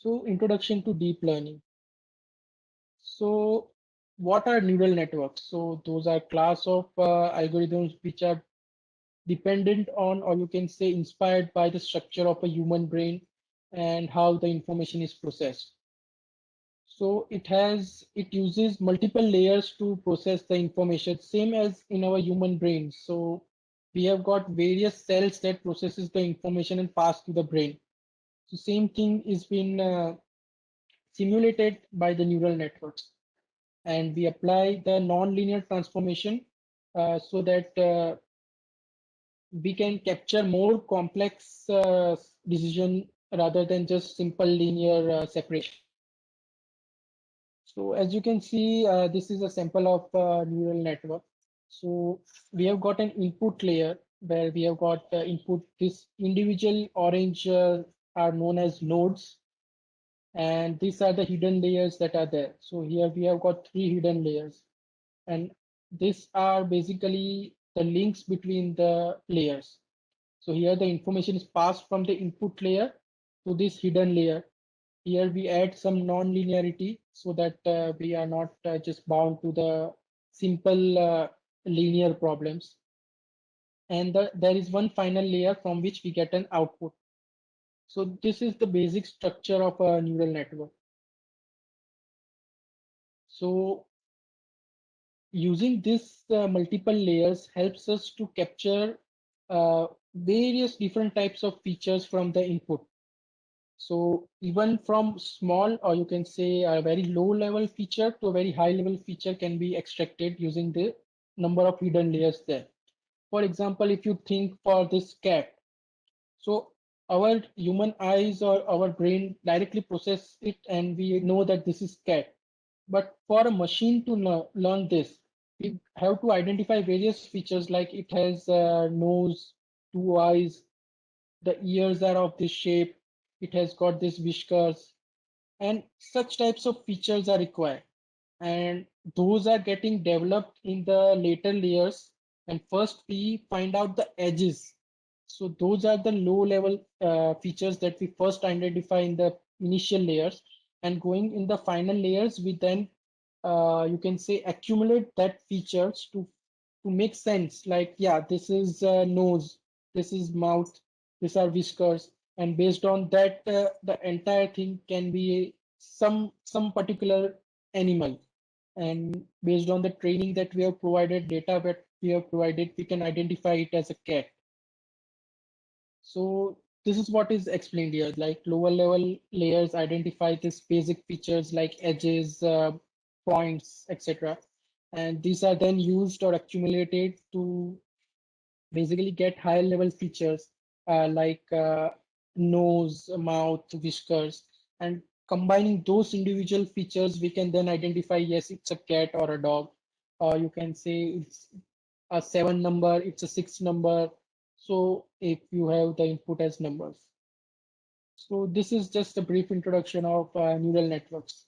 So introduction to deep learning. So what are neural networks? So those are class of algorithms which are dependent on, or you can say inspired by the structure of a human brain and how the information is processed. So it uses multiple layers to process the information, same as in our human brain. So we have got various cells that processes the information and pass to the brain. So same thing is been simulated by the neural networks, and we apply the non-linear transformation so that we can capture more complex decision rather than just simple linear separation. So as you can see, this is a sample of neural network. So we have got an input layer where we have got input. This individual orange are known as nodes, and these are the hidden layers that are there. So here we have got three hidden layers, and these are basically the links between the layers. So here the information is passed from the input layer to this hidden layer. Here we add some non-linearity so that we are not just bound to the simple linear problems. And there is one final layer from which we get an output. So this is the basic structure of a neural network. So using this multiple layers helps us to capture various different types of features from the input. So even from small, or you can say a very low level feature to a very high level feature can be extracted using the number of hidden layers there. For example, if you think for this cat, so our human eyes or our brain directly process it and we know that this is cat. But for a machine to learn this, we have to identify various features like it has a nose, two eyes, the ears are of this shape, it has got this whiskers, and such types of features are required. And those are getting developed in the later layers. And first we find out the edges. So those are the low level features that we first identify in the initial layers. And going in the final layers, we then you can say accumulate that features to make sense. Like, yeah, this is nose, this is mouth, these are whiskers, and based on that, the entire thing can be some particular animal. And based on the training that we have provided, data that we have provided, we can identify it as a cat. So this is what is explained here, like lower level layers identify these basic features like edges, points, etc. And these are then used or accumulated to basically get higher level features like nose, mouth, whiskers, and combining those individual features, we can then identify, yes, it's a cat or a dog, or you can say it's a 7 number, it's a 6 number. So if you have the input as numbers. So this is just a brief introduction of neural networks.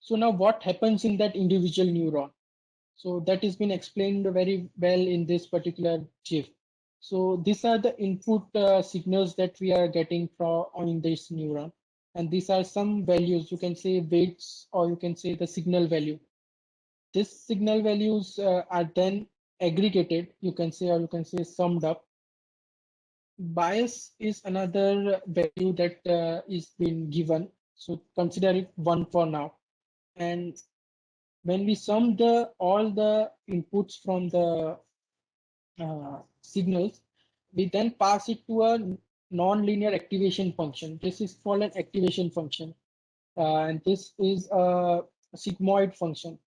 So now what happens in that individual neuron? So that has been explained very well in this particular GIF. So these are the input signals that we are getting from on this neuron. And these are some values, you can say weights, or you can say the signal value. This signal values are then aggregated, you can say, or you can say summed up. Bias is another value that is been given. So consider it 1 for now. And when we sum all the inputs from the signals, we then pass it to a non-linear activation function. This is called an activation function, and this is a sigmoid function.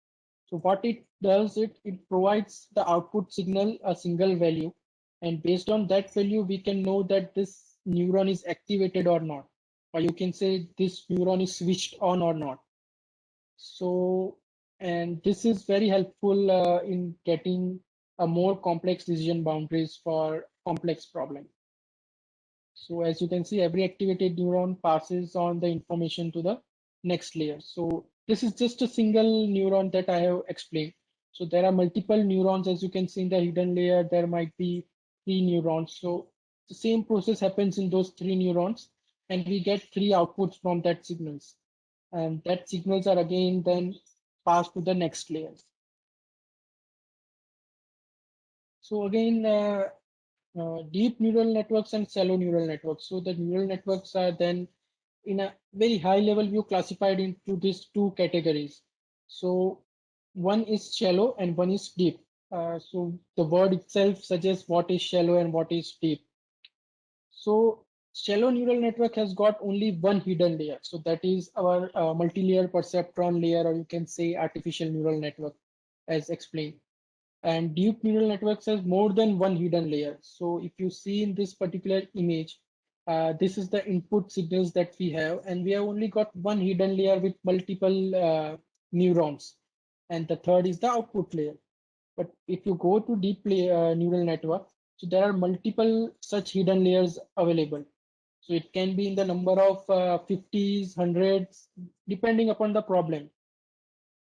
So what it does, it provides the output signal a single value, and based on that value, we can know that this neuron is activated or not, or you can say this neuron is switched on or not. So, and this is very helpful in getting a more complex decision boundaries for complex problem. So as you can see, every activated neuron passes on the information to the next layer. So this is just a single neuron that I have explained. So there are multiple neurons, as you can see in the hidden layer, there might be 3 neurons. So the same process happens in those 3 neurons. and we get three outputs from that signals. And that signals are again then passed to the next layer. So again, deep neural networks and shallow neural networks. So the neural networks are then in a very high level view classified into these two categories. So one is shallow and one is deep. So the word itself suggests what is shallow and what is deep. So shallow neural network has got only one hidden layer. So that is our multi-layer perceptron layer, or you can say artificial neural network as explained. And deep neural networks has more than one hidden layer. So if you see in this particular image, this is the input signals that we have, and we have only got one hidden layer with multiple neurons. And the third is the output layer. But if you go to neural network, so there are multiple such hidden layers available. So it can be in the number of 50s, hundreds, depending upon the problem.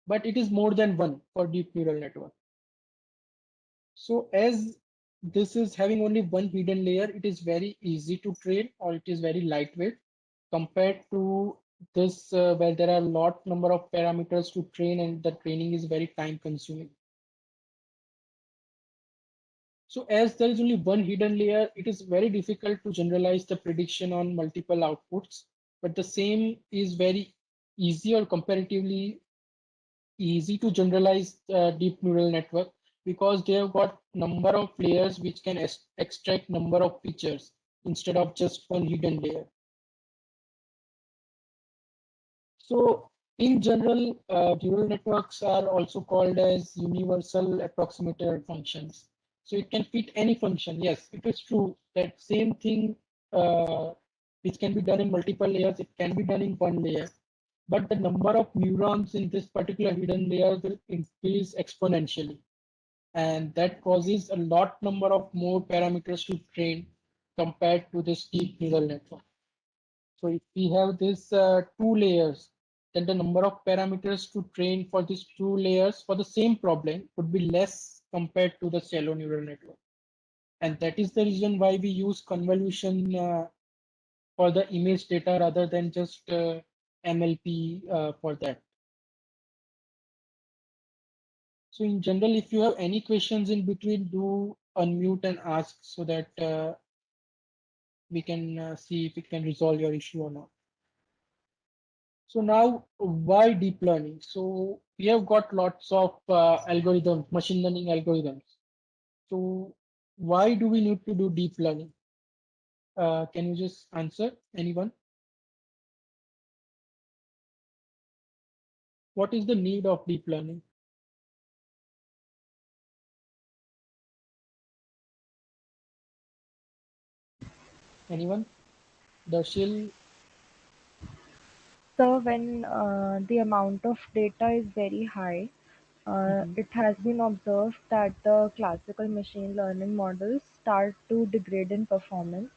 But it is more than one for deep neural network. So as this is having only one hidden layer, it is very easy to train, or it is very lightweight compared to this where there are a lot number of parameters to train, and the training is very time consuming. So as there is only one hidden layer, it is very difficult to generalize the prediction on multiple outputs, but the same is very easy or comparatively easy to generalize deep neural network because they have got number of layers which can extract number of features instead of just one hidden layer. So in general, neural networks are also called as universal approximator functions. So it can fit any function. Yes, it is true that same thing uh, which can be done in multiple layers, it can be done in one layer. But the number of neurons in this particular hidden layer will increase exponentially. And that causes a lot number of more parameters to train compared to this deep neural network. So if we have this two layers, then the number of parameters to train for these two layers for the same problem would be less compared to the shallow neural network. And that is the reason why we use convolution for the image data rather than just MLP for that. So in general, if you have any questions in between, do unmute and ask so that we can see if it can resolve your issue or not. So now, why deep learning? So we have got lots of algorithms, machine learning algorithms. So why do we need to do deep learning? Can you just answer, anyone? What is the need of deep learning? Anyone? Darshil? So when the amount of data is very high, Mhm. it has been observed that the classical machine learning models start to degrade in performance,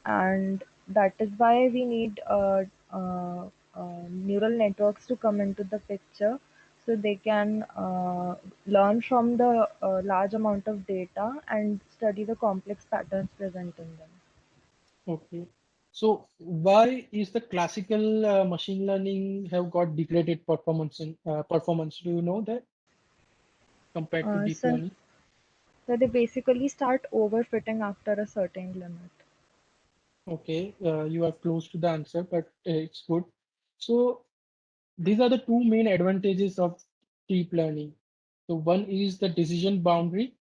and that is why we need neural networks to come into the picture so they can learn from the large amount of data and study the complex patterns present in them. Okay. So why is the classical machine learning have got degraded performance in performance? Do you know that compared to Uh, deep so, learning? so they basically start overfitting after a certain limit. Okay, you are close to the answer, but it's good. So these are the two main advantages of deep learning. So one is the decision boundary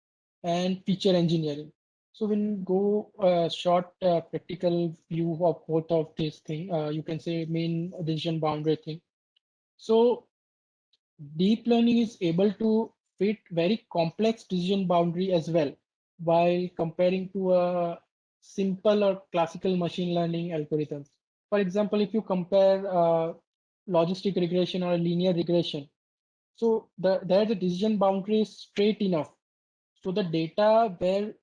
and feature engineering. So when you go short practical view of both of these things, you can say main decision boundary thing. So deep learning is able to fit very complex decision boundary as well, while comparing to a simple or classical machine learning algorithms. For example, if you compare logistic regression or linear regression, so there the decision boundary is straight enough. So the data where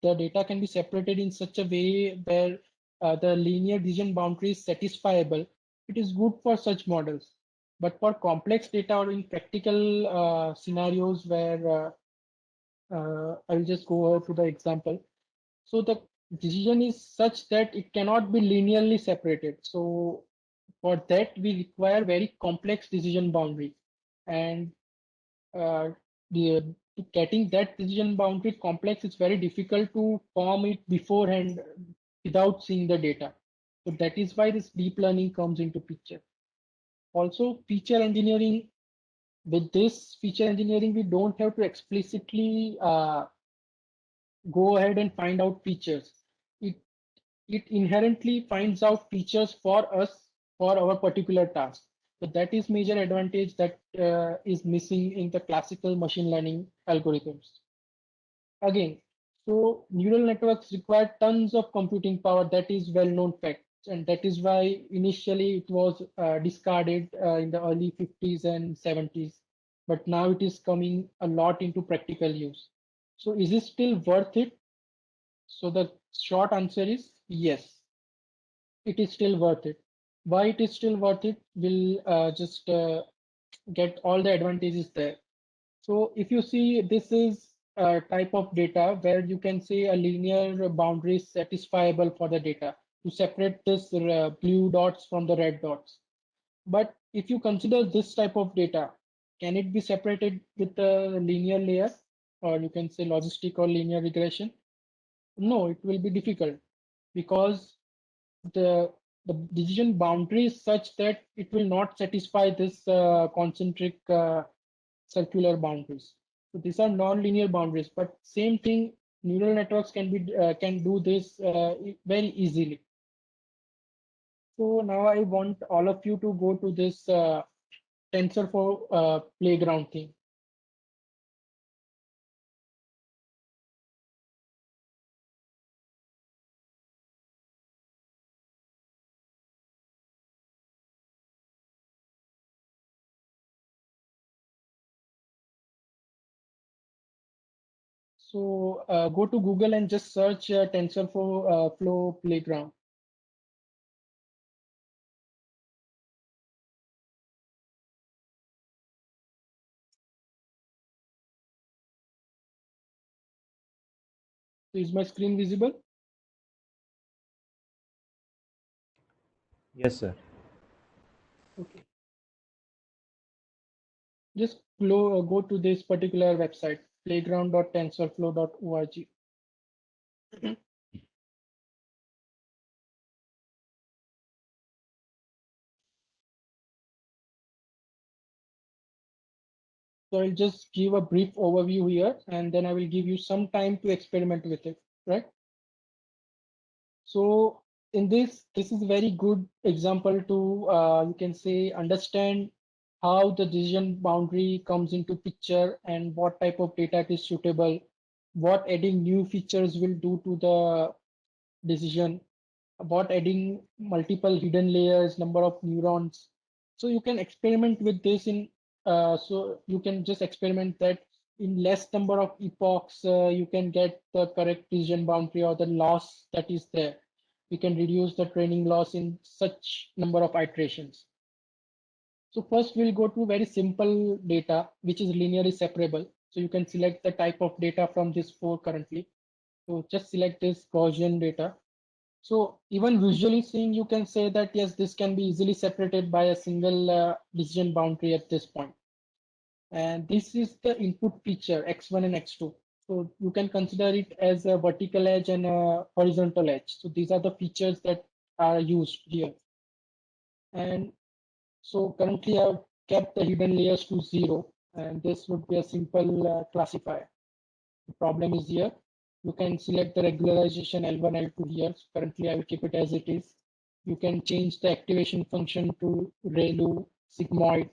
the data can be separated in such a way where the linear decision boundary is satisfiable, it is good for such models. But for complex data or in practical scenarios where I'll just go over to the example. So the decision is such that it cannot be linearly separated. So for that, we require very complex decision boundary. And uh, getting that decision boundary complex is very difficult to form it beforehand without seeing the data. So that is why this deep learning comes into picture. Also, feature engineering. With this feature engineering, we don't have to explicitly go ahead and find out features. It it inherently finds out features for us for our particular task. So that is major advantage that is missing in the classical machine learning algorithms. Again, so neural networks require tons of computing power. That is well-known fact, and that is why initially it was discarded in the early 50s and 70s, but now it is coming a lot into practical use. So is it still worth it? So the short answer is yes, it is still worth it. Why it is still worth it? We'll just get all the advantages there. So if you see, this is a type of data where you can say a linear boundary is satisfiable for the data to separate this blue dots from the red dots. But if you consider this type of data, can it be separated with a linear layer, or you can say logistic or linear regression? No, it will be difficult because the the decision boundary is such that it will not satisfy this concentric circular boundaries. So these are non-linear boundaries, but same thing, neural networks can do this very easily. So now I want all of you to go to this TensorFlow playground thing. So go to Google and just search TensorFlow Flow playground. So is my screen visible? Yes, sir. Okay. Just go to this particular website, playground.tensorflow.org. So I'll just give a brief overview here, and then I will give you some time to experiment with it, right? So in this is a very good example to, you can say, understand how the decision boundary comes into picture and what type of data it is suitable, what adding new features will do to the decision, about adding multiple hidden layers, number of neurons. So you can experiment with this so you can just experiment that in less number of epochs, you can get the correct decision boundary or the loss that is there. We can reduce the training loss in such number of iterations. So first we'll go to very simple data, which is linearly separable. So you can select the type of data from this four currently. So just select this Gaussian data. So even visually seeing, you can say that, yes, this can be easily separated by a single decision boundary at this point. And this is the input feature, X1 and X2. So you can consider it as a vertical edge and a horizontal edge. So these are the features that are used here. And so currently I've kept the hidden layers to 0, and this would be a simple classifier. The problem is here. You can select the regularization L1, L2 here. So currently, I will keep it as it is. You can change the activation function to ReLU, sigmoid.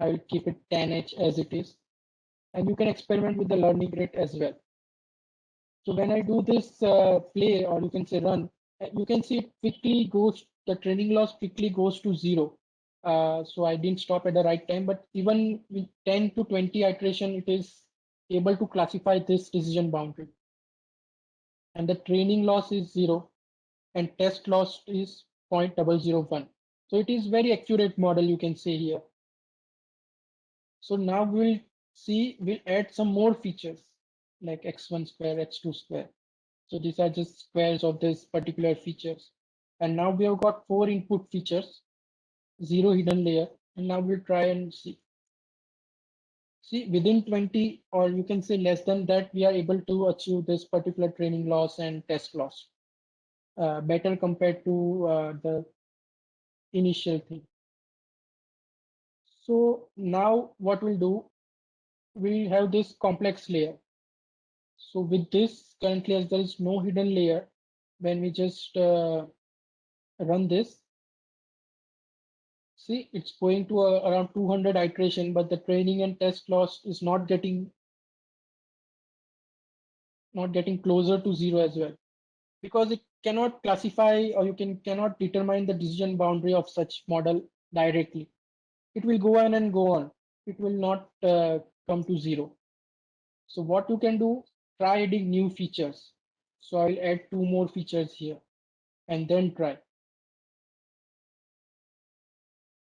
I will keep it tanh as it is. And you can experiment with the learning rate as well. So when I do this play, or you can say run, you can see it quickly goes, the training loss quickly goes to 0. So I didn't stop at the right time, but even with 10 to 20 iteration, it is able to classify this decision boundary. And the training loss is 0 and test loss is 0.001. So it is very accurate model, you can say here. So now we'll add some more features like x1 square, x2 square. So these are just squares of this particular features. And now we have got 4 input features, 0 hidden layer. And now we'll try and see. See, within 20, or you can say less than that, we are able to achieve this particular training loss and test loss better compared to the initial thing. So now what we'll do, we have this complex layer. So with this, currently as there is no hidden layer, when we just run this, see, it's going to around 200 iteration, but the training and test loss is not getting closer to 0 as well, because it cannot classify, or you cannot determine the decision boundary of such model directly. It will go on and go on. It will not come to 0. So what you can do, try adding new features. So I'll add 2 more features here and then try.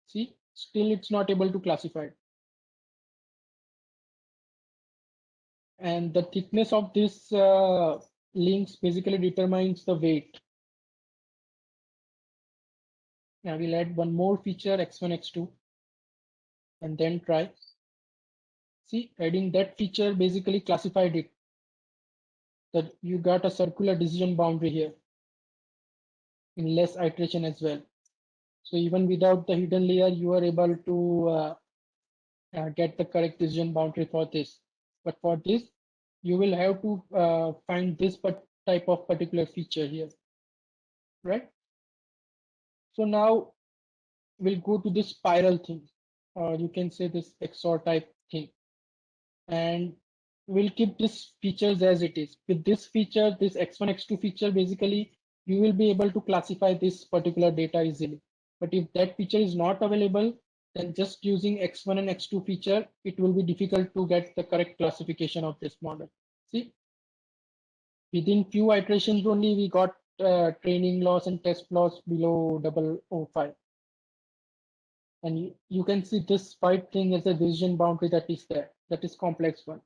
See, still it's not able to classify it. And the thickness of this links basically determines the weight. Now we'll add one more feature, x1, x2, and then try. See, adding that feature basically classified it, that you got a circular decision boundary here in less iteration as well. So even without the hidden layer, you are able to get the correct decision boundary for this. But for this, you will have to find this type of particular feature here, right? So now we'll go to this spiral thing, or you can say this XOR type thing, and we'll keep this features as it is. With this feature, this x1, x2 feature, basically, you will be able to classify this particular data easily. But if that feature is not available, then just using x1 and x2 feature, it will be difficult to get the correct classification of this model. See, within few iterations only, we got training loss and test loss below 0.005. And you can see this white thing as a decision boundary that is there, that is complex one.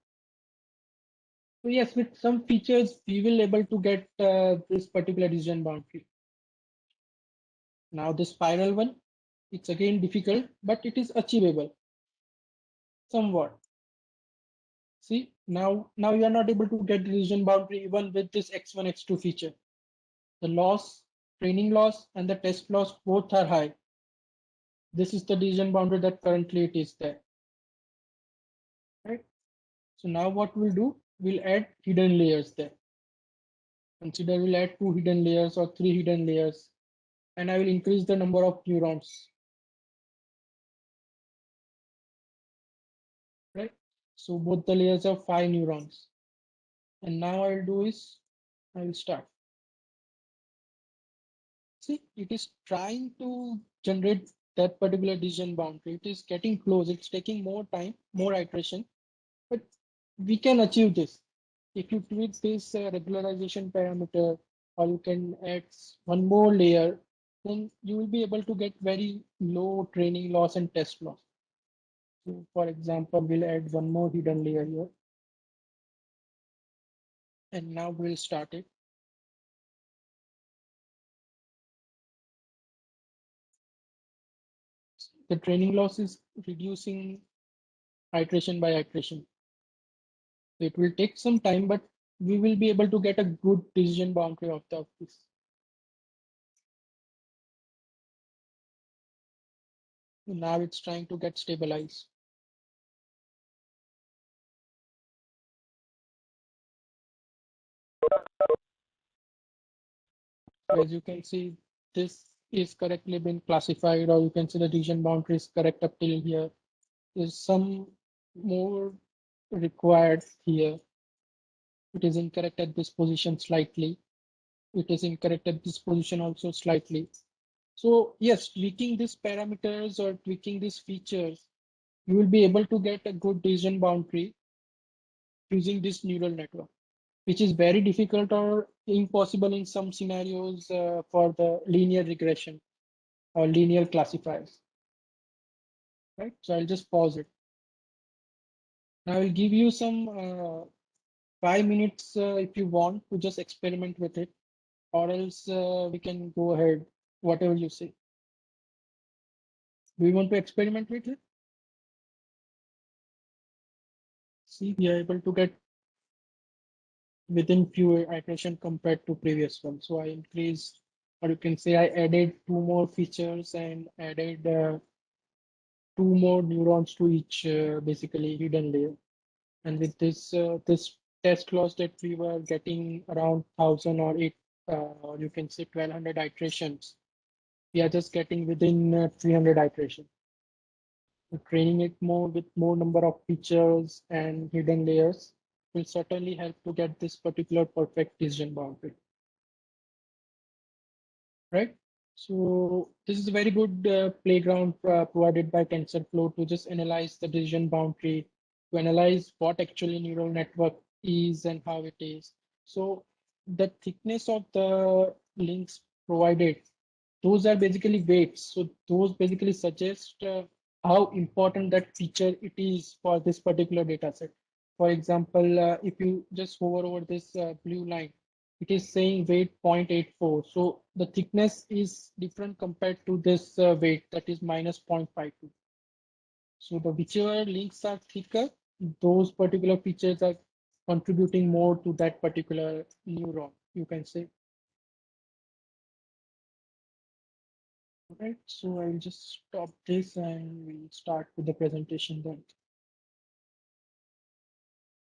So yes, with some features, we will able to get this particular decision boundary. Now the spiral one, it's again difficult, but it is achievable somewhat. See, now you are not able to get the decision boundary even with this x1, x2 feature. The loss, training loss, and the test loss both are high. This is the decision boundary that currently it is there. Right? So now what we'll do, we'll add hidden layers there. Consider we'll add 2 hidden layers or 3 hidden layers, and I will increase the number of neurons. Right? So both the layers have 5 neurons. And now I'll do is I will start. See, it is trying to generate that particular decision boundary. It is getting close. It's taking more time, more iteration, but we can achieve this. If you tweak this regularization parameter, or you can add one more layer, then you will be able to get very low training loss and test loss. So for example, we'll add one more hidden layer here. And now we'll start it. The training loss is reducing iteration by iteration. It will take some time, but we will be able to get a good decision boundary of this. Now it's trying to get stabilized. So as you can see, this is correctly been classified, or you can see the decision boundary is correct up till here. There's some more required here. It is incorrect at this position slightly. It is incorrect at this position also slightly. So yes, tweaking these parameters or tweaking these features, you will be able to get a good decision boundary using this neural network, which is very difficult or impossible in some scenarios for the linear regression or linear classifiers. Right? So I'll just pause it. Now I will give you some 5 minutes if you want to just experiment with it, or else we can go ahead, whatever you say. Do you want to experiment with it? See, we are able to get within few iteration compared to previous one. So I increased, or you can say I added two more features and added two more neurons to each basically hidden layer. And with this test loss that we were getting around 1,000 or eight, or you can say 1,200 iterations, we are just getting within 300 iterations. So training it more with more number of features and hidden layers will certainly help to get this particular perfect decision boundary, right? So this is a very good playground provided by TensorFlow to just analyze the decision boundary, to analyze what actually neural network is and how it is. So the thickness of the links provided, those are basically weights. So those basically suggest how important that feature it is for this particular data set. For example, if you just hover over this blue line, it is saying weight 0.84. So the thickness is different compared to this weight that is minus 0.52. So the whichever links are thicker, those particular features are contributing more to that particular neuron, you can say. Right, so I'll just stop this and we'll start with the presentation then.